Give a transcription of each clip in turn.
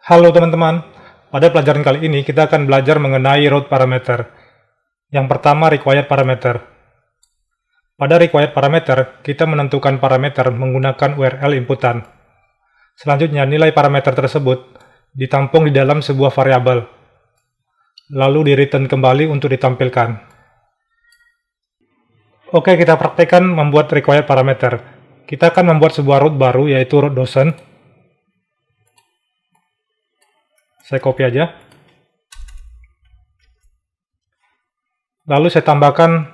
Halo teman-teman, pada pelajaran kali ini kita akan belajar mengenai route parameter. Yang pertama, required parameter. Pada required parameter, kita menentukan parameter menggunakan URL inputan. Selanjutnya, nilai parameter tersebut ditampung di dalam sebuah variabel, lalu di-return kembali untuk ditampilkan. Oke, kita praktekkan membuat required parameter. Kita akan membuat sebuah route baru, yaitu route dosen. Saya copy aja. Lalu saya tambahkan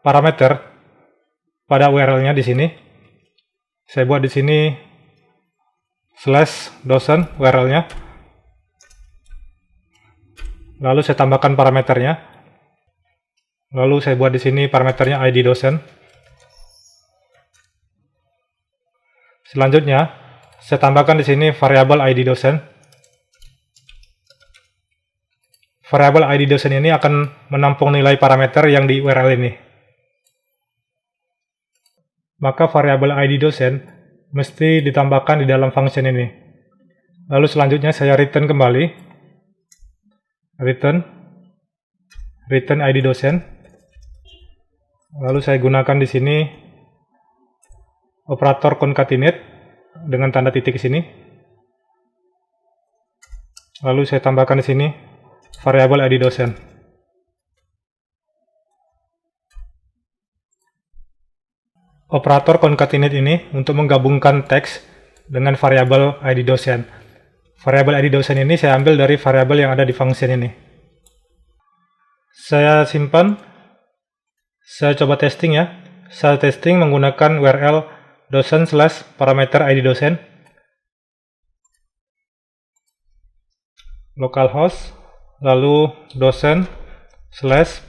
parameter pada URL-nya di sini. Saya buat di sini /dosen URL-nya. Lalu saya tambahkan parameternya. Lalu saya buat di sini parameternya ID dosen. Selanjutnya, saya tambahkan di sini variabel ID dosen. Variabel ID dosen ini akan menampung nilai parameter yang di URL ini. Maka variabel ID dosen mesti ditambahkan di dalam function ini. Lalu selanjutnya saya return kembali. Return ID dosen. Lalu saya gunakan di sini operator concatenate dengan tanda titik sini. Lalu saya tambahkan di sini variabel ID dosen. Operator concatenate ini untuk menggabungkan teks dengan variabel ID dosen. Variabel ID dosen ini saya ambil dari variabel yang ada di function ini. Saya simpan. Saya coba testing ya. Saya testing menggunakan URL dosen /parameter ID dosen. Localhost. Lalu dosen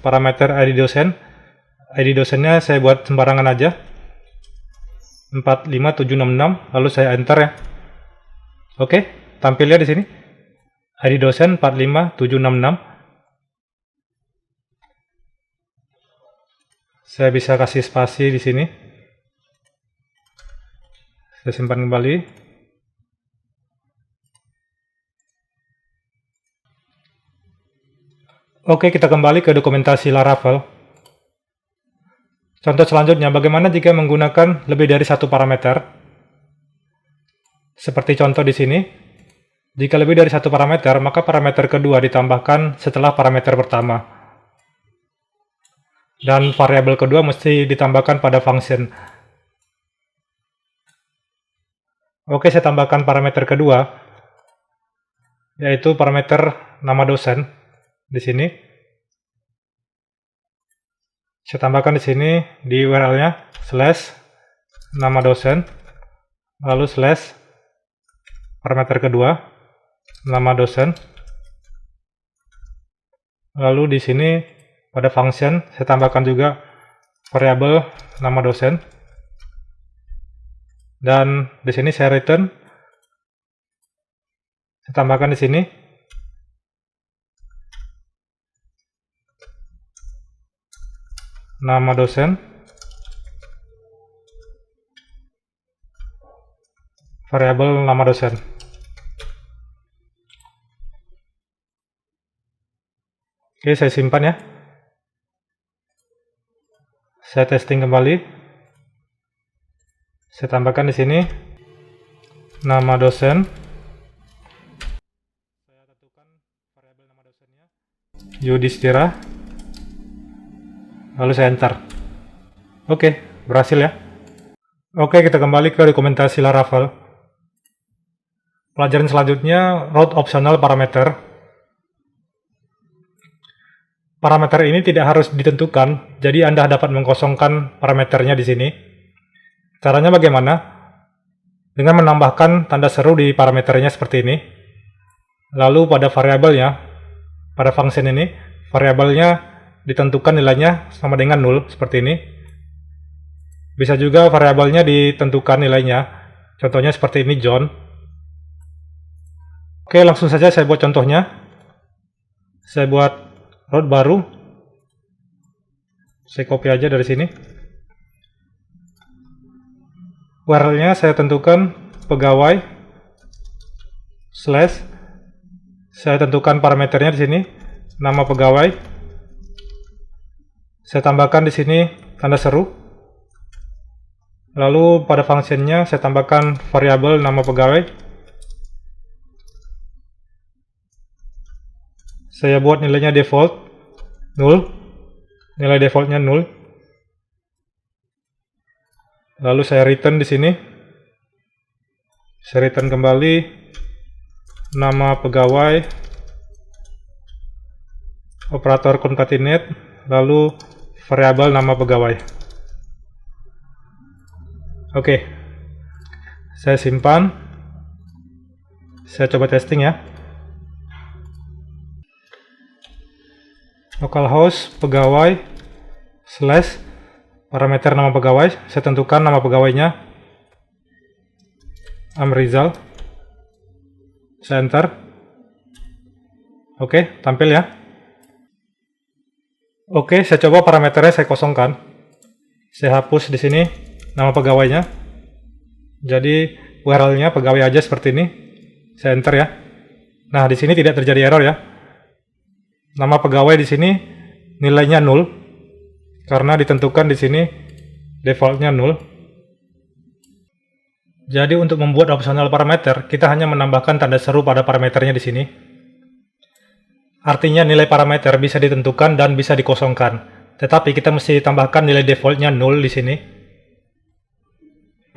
/parameter ID dosen. ID dosennya saya buat sembarangan aja, 45766. Lalu saya enter ya. Oke, tampilnya di sini ID dosen 45766. Saya bisa kasih spasi di sini. Saya simpan kembali. Oke, kita kembali ke dokumentasi Laravel. Contoh selanjutnya, bagaimana jika menggunakan lebih dari satu parameter? Seperti contoh di sini, jika lebih dari satu parameter, maka parameter kedua ditambahkan setelah parameter pertama. Dan variabel kedua mesti ditambahkan pada function. Oke, saya tambahkan parameter kedua, yaitu parameter nama dosen. Di sini saya tambahkan di sini di URL-nya /nama dosen, lalu parameter kedua nama dosen, lalu di sini pada function saya tambahkan juga variabel nama dosen, dan di sini saya return. Saya tambahkan di sini nama dosen, variabel nama dosen. Oke, saya simpan ya. Saya testing kembali. Saya tambahkan di sini nama dosen. Saya tentukan variabel nama dosennya Yudhistira. Lalu saya enter. Oke, berhasil ya. Oke, kita kembali ke dokumentasi Laravel. Pelajaran selanjutnya, route optional parameter. Parameter ini tidak harus ditentukan, jadi Anda dapat mengkosongkan parameternya di sini. Caranya bagaimana? Dengan menambahkan tanda seru di parameternya seperti ini. Lalu pada variabelnya, pada function ini, variabelnya ditentukan nilainya sama dengan 0, seperti ini. Bisa juga variabelnya ditentukan nilainya, contohnya seperti ini, John. Oke, langsung saja saya buat contohnya. Saya buat route baru. Saya copy aja dari sini. URL-nya saya tentukan pegawai Saya tentukan parameternya di sini, nama pegawai. Saya tambahkan di sini tanda seru. Lalu pada fungsinya saya tambahkan variabel nama pegawai. Saya buat nilainya default 0. Nilai defaultnya 0. Lalu saya return di sini. Saya return kembali nama pegawai, operator concatenate, lalu variabel nama pegawai. Oke, saya simpan. Saya coba testing ya. Localhost pegawai slash parameter nama pegawai. Saya tentukan nama pegawainya Amrizal. Saya enter. Oke, tampil ya. Oke, saya coba parameternya saya kosongkan. Saya hapus di sini nama pegawainya. Jadi URL-nya pegawai aja seperti ini. Saya enter ya. Nah, di sini tidak terjadi error ya. Nama pegawai di sini nilainya 0 karena ditentukan di sini defaultnya 0. Jadi untuk membuat opsional parameter, kita hanya menambahkan tanda seru pada parameternya di sini. Artinya nilai parameter bisa ditentukan dan bisa dikosongkan. Tetapi kita mesti tambahkan nilai defaultnya 0 di sini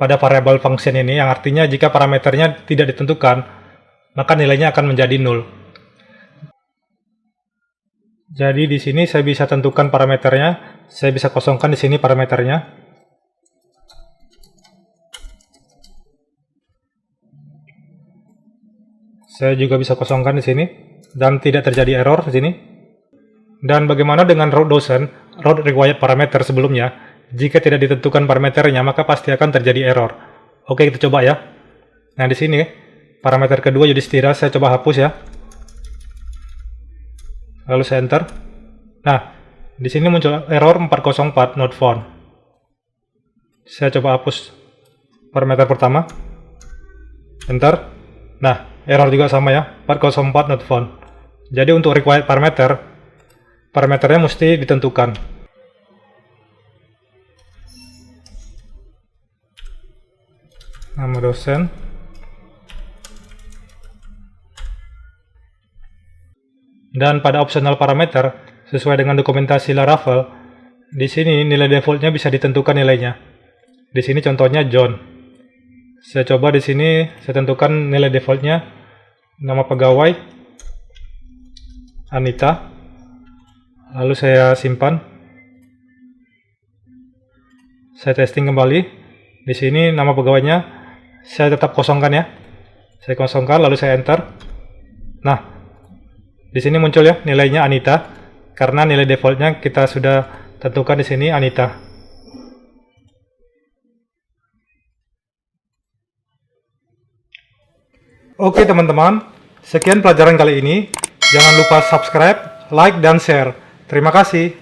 pada variabel function ini, yang artinya jika parameternya tidak ditentukan, maka nilainya akan menjadi 0. Jadi di sini saya bisa tentukan parameternya, saya bisa kosongkan di sini parameternya. Saya juga bisa kosongkan di sini dan tidak terjadi error di sini. Dan bagaimana dengan route doesn't, route required parameter sebelumnya? Jika tidak ditentukan parameternya, maka pasti akan terjadi error. Oke, kita coba ya. Nah, di sini parameter kedua Yudhistira saya coba hapus ya. Lalu saya enter. Nah, di sini muncul error 404 not found. Saya coba hapus parameter pertama. Enter. Nah, error juga sama ya, 404 not found. Jadi untuk required parameter, parameternya mesti ditentukan. Nama dosen. Dan pada optional parameter, sesuai dengan dokumentasi Laravel, di sini nilai defaultnya bisa ditentukan nilainya. Di sini contohnya John. Saya coba di sini, saya tentukan nilai defaultnya, nama pegawai, Anita. Lalu saya simpan. Saya testing kembali. Di sini nama pegawainya saya tetap kosongkan ya. Saya kosongkan lalu saya enter. Nah, di sini muncul ya nilainya Anita karena nilai defaultnya kita sudah tentukan di sini Anita. Oke teman-teman, sekian pelajaran kali ini. Jangan lupa subscribe, like, dan share. Terima kasih.